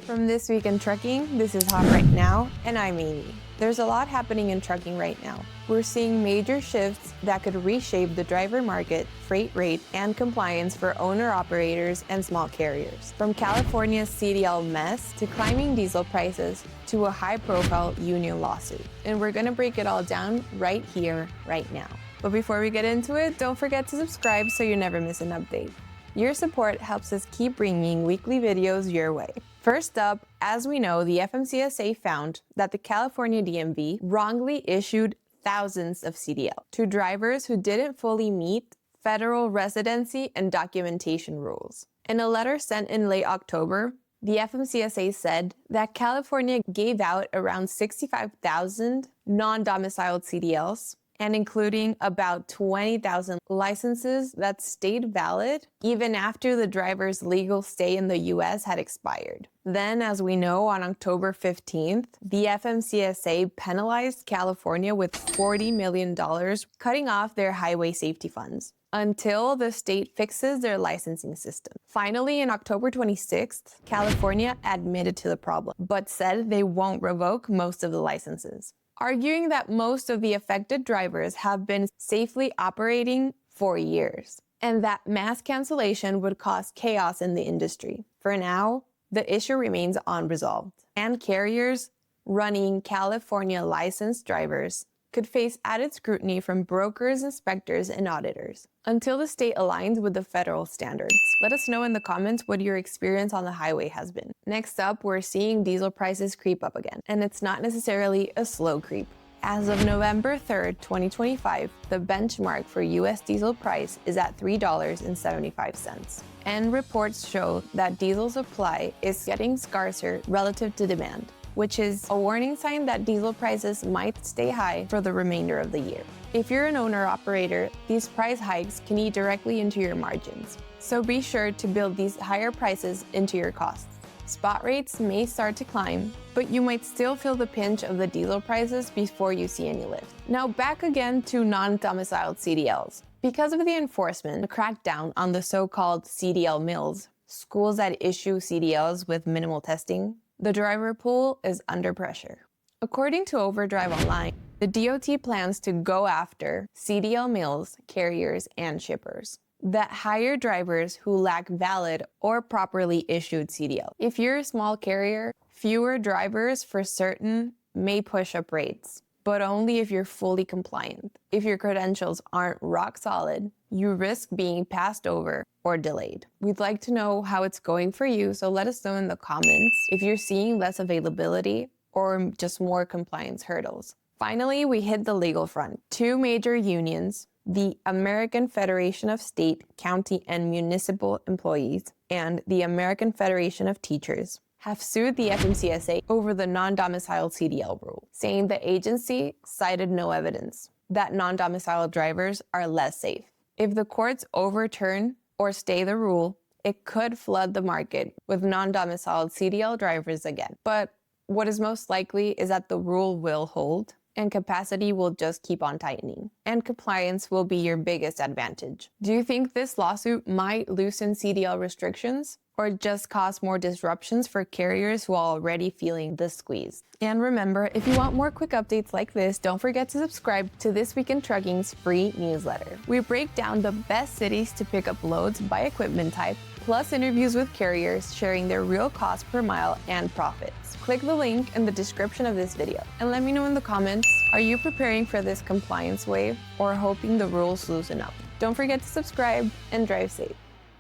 From This Week in Trucking, this is Hot Right Now, and I'm Amy. There's a lot happening in trucking right now. We're seeing major shifts that could reshape the driver market, freight rate, and compliance for owner-operators and small carriers. From California's CDL mess to climbing diesel prices to a high-profile union lawsuit. And we're gonna break it all down right here, right now. But before we get into it, don't forget to subscribe so you never miss an update. Your support helps us keep bringing weekly videos your way. First up, as we know, the FMCSA found that the California DMV wrongly issued thousands of CDL to drivers who didn't fully meet federal residency and documentation rules. In a letter sent in late October, the FMCSA said that California gave out around 65,000 non-domiciled CDLs, and including about 20,000 licenses that stayed valid even after the driver's legal stay in the US had expired. Then, as we know, on October 15th, the FMCSA penalized California with $40 million, cutting off their highway safety funds until the state fixes their licensing system. Finally, on October 26th, California admitted to the problem, but said they won't revoke most of the licenses, arguing that most of the affected drivers have been safely operating for years, and that mass cancellation would cause chaos in the industry. For now, the issue remains unresolved, and carriers running California licensed drivers could face added scrutiny from brokers, inspectors, and auditors until the state aligns with the federal standards. Let us know in the comments what your experience on the highway has been. Next up, we're seeing diesel prices creep up again, and it's not necessarily a slow creep. As of November 3rd, 2025, the benchmark for US diesel price is at $3.75. And reports show that diesel supply is getting scarcer relative to demand, which is a warning sign that diesel prices might stay high for the remainder of the year. If you're an owner-operator, these price hikes can eat directly into your margins, so be sure to build these higher prices into your costs. Spot rates may start to climb, but you might still feel the pinch of the diesel prices before you see any lift. Now back again to non-domiciled CDLs. Because of the enforcement crackdown on the so-called CDL mills, schools that issue CDLs with minimal testing, the driver pool is under pressure. According to Overdrive Online, the DOT plans to go after CDL mills, carriers, and shippers that hire drivers who lack valid or properly issued CDL. If you're a small carrier, fewer drivers for certain may push up rates, but only if you're fully compliant. If your credentials aren't rock solid, you risk being passed over or delayed. We'd like to know how it's going for you, so let us know in the comments if you're seeing less availability or just more compliance hurdles. Finally, we hit the legal front. Two major unions, the American Federation of State, County, and Municipal Employees and the American Federation of Teachers, have sued the FMCSA over the non-domiciled CDL rule, saying the agency cited no evidence that non-domiciled drivers are less safe. If the courts overturn or stay the rule, it could flood the market with non-domiciled CDL drivers again. But what is most likely is that the rule will hold, and capacity will just keep on tightening, and compliance will be your biggest advantage. Do you think this lawsuit might loosen CDL restrictions, or just cause more disruptions for carriers who are already feeling the squeeze? And remember, if you want more quick updates like this, don't forget to subscribe to This Week in Trucking's free newsletter. We break down the best cities to pick up loads by equipment type, plus interviews with carriers sharing their real cost per mile and profits. Click the link in the description of this video and let me know in the comments, are you preparing for this compliance wave or hoping the rules loosen up? Don't forget to subscribe and drive safe.